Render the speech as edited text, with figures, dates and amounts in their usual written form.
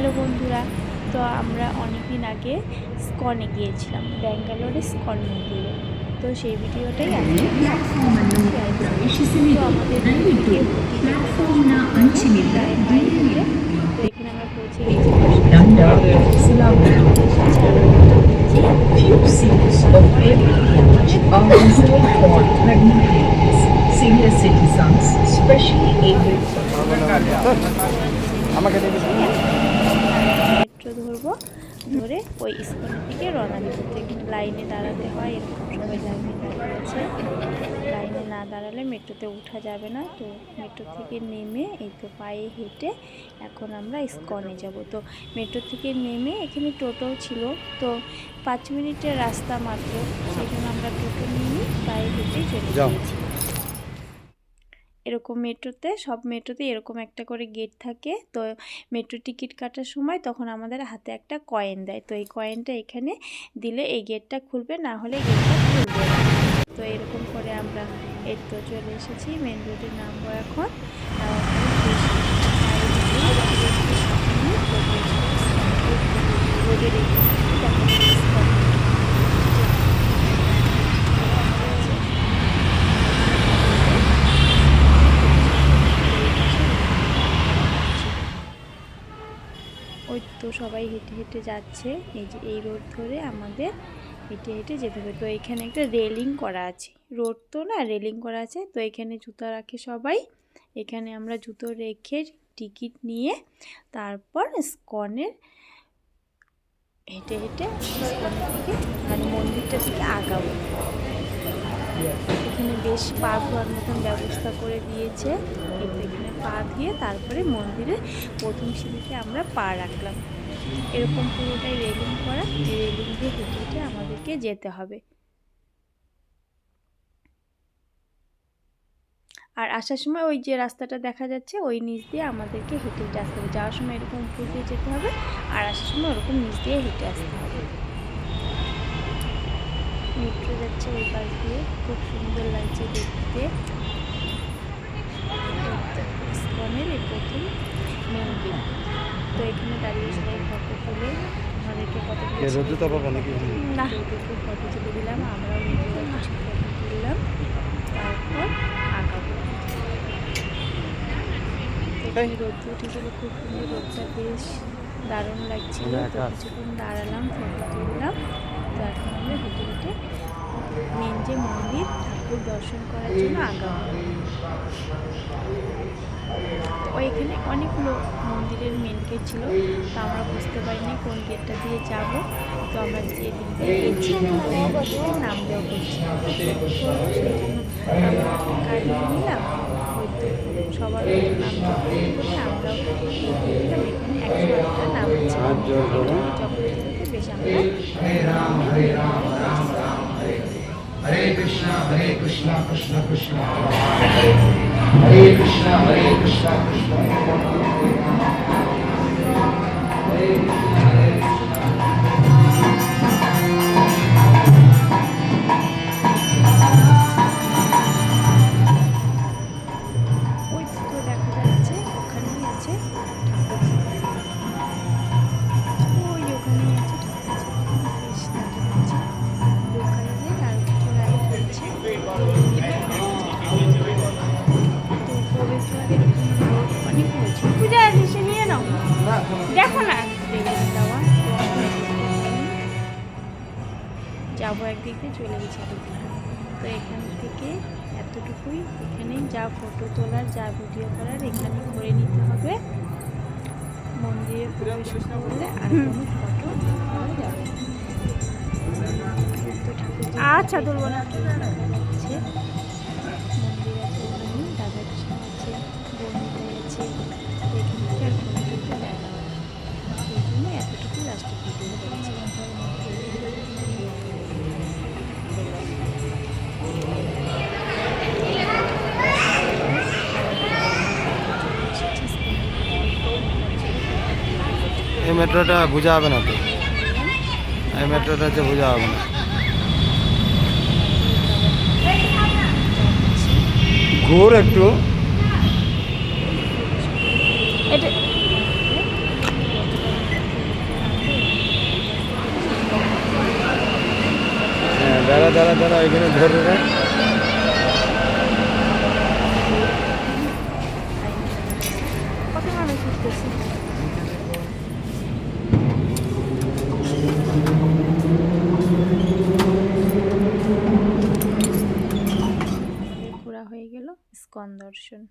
Hello বন্ধুরা, তো আমরা অনেকদিন আগে স্কনে গিয়েছিলাম, ব্যাঙ্গালোরে স্কন মন্দিরে। তো সেই ভিডিওটাই আজকে শেয়ার করছি। তো আমাদের থেকে হুটি যেতে 10 মিনিট লাগে পায়ে হেঁটে। তো এখানে আমরা পৌঁছে গেছি, senior citizens, specially abled metro ধরবো, ধরে ওই ইস্কনের দিকে রওনা দেবো। তো এখানে লাইনে দাঁড়াতে হয়, এরকম সবাই লাইনে দাঁড়িয়ে আছে। লাইনে না দাঁড়ালে মেট্রোতে ওঠা যাবে না। তো মেট্রো থেকে নেমে এই তো পায়ে হেঁটে এখন আমরা ইস্কনে যাব। তো মেট্রো থেকে নেমে এখানে টোটোও ছিল, তো 5 মিনিটের রাস্তা মাত্র, সেই জন্য আমরা টোটো নিয়ে পায়ে হেঁটে চলে গিয়েছি। এরকম সব মেট্রোতে এরকম একটা করে গেট থাকে। তো মেট্রো টিকিট কাটার সময় তখন আমাদের হাতে একটা কয়েন দেয়। তো এই কয়েনটা এখানে দিলে এই গেটটা খুলবে, না হলে গেটটা খুলবে না। তো এরকম করে আমরা এই তো চলে এসেছি, মেন রোডে নামবো এখন। রোডের ওই তো সবাই হেঁটে হেঁটে যাচ্ছে, এই যে এই রোড ধরে আমাদের হেঁটে হেঁটে যেতে হবে। তো এখানে একটা রেলিং করা আছে, রোড তো না, রেলিং করা আছে। তো এখানে জুতো রাখে সবাই, এখানে আমরা জুতো রেখে টিকিট নিয়ে তারপর স্কনের হেঁটে হেঁটে স্কনের দিকে মানে মন্দিরটার দিকে আগাবো। এখানে বেশ পা ধোয়ার মতন ব্যবস্থা করে দিয়েছে। এখানে পা ধুয়ে তারপরে মন্দিরে প্রথম সিঁড়িতে আমরা পা রাখলাম। এরকম পুরোটাই রেলিং করা, রেলিং দিয়ে হেঁটে হেঁটে আমাদেরকে যেতে হবে। আর আসার সময় ওই যে রাস্তাটা দেখা যাচ্ছে, ওই নিচ দিয়ে আমাদেরকে হেঁটে হেঁটে আসতে হবে। যাওয়ার সময় এরকম উপর দিয়ে যেতে হবে, আর আসার সময় ওরকম নিচ দিয়ে হেঁটে আসতে হবে। মেট্রো যাচ্ছে ওই পাশ দিয়ে, খুব সুন্দর লাগছে দেখতে। ইস্কনের এই প্রথম মেন গেট। তো এখানে দাঁড়িয়ে সবাই ফটো তুলে আমাদেরকে ফটো না ওদেরকে ফটো তুলে দিলাম, আমরাও নিজেরা কিছু ফটো তুললাম, তারপর আঁকাবো। এখানে রোদ্র উঠেছিল, খুব সুন্দর, রোদটা বেশ দারুণ লাগছিল। তো কিছুক্ষণ দাঁড়ালাম, ফটো তুললাম। তো এখন আমরা হেঁটে হেঁটে মেন যে মন্দির, ঠাকুর দর্শন করার জন্য আগাবো। তো এখানে অনেকগুলো মন্দিরের মেন গেট ছিল, তো আমরা বুঝতে পারিনি কোন গেটটা দিয়ে যাব। তো আমরা যে দিক দিয়ে গেছি নামলেও করছি, সেই জন্য আমরা গাড়ি নিয়ে নিলাম। ওই তো সবার মতো নামতে করতে আমরাও এগিয়ে গেলাম। এখানে 108টা নাম আছে, এখানে যখন যেতে বেশ আমরা Hare Krishna, Krishna Krishna, Hare Krishna, Krishna Krishna, Hare ওই তো দেখা যাচ্ছে ওখানেই আছে ঠাকুরজি, ওই ওখানেই আছে ঠাকুরজি, বেশ দেখা যাচ্ছে ব্লু কালারের, আর একটু লাইট জ্বলছে। তো প্রবেশদ্বার এরকম রোড অনেকগুলো ছিল, পূজা এসে নিয়ে নাও, দেখো না রেলিং দেওয়া। তো আমরা যাবো একদিক দিয়ে, চলে গেছি আরেক দিকে। তো এখান থেকে এতটুকুই, এখানে যা ফটো তোলার যা ভিডিও করার এখানে করে নিতে হবে। মন্দিরে প্রবেশ করলে আর কোনো ফটো করা যাবে না। আচ্ছা তুলব না। দেখা যাচ্ছে মন্দির আছে, ওখানে রাধাকৃষ্ণ আছে, বর্ণিতাই আছে। এখান থেকে আর ফটো তুলতে দেয় না, সেই জন্য এতটুকু লাস্টে ভিডিও করেছি। এই মেট্রোটা বোঝা হবে না, তো এই মেট্রোটা হচ্ছে বোঝা হবে না। ঘুর একটু, এটা দাঁড়া দাঁড়া ওইখানে ধরে রে। কত মানুষ উঠতেছে। ঘোরা হয়ে গেল ইস্কন দর্শন।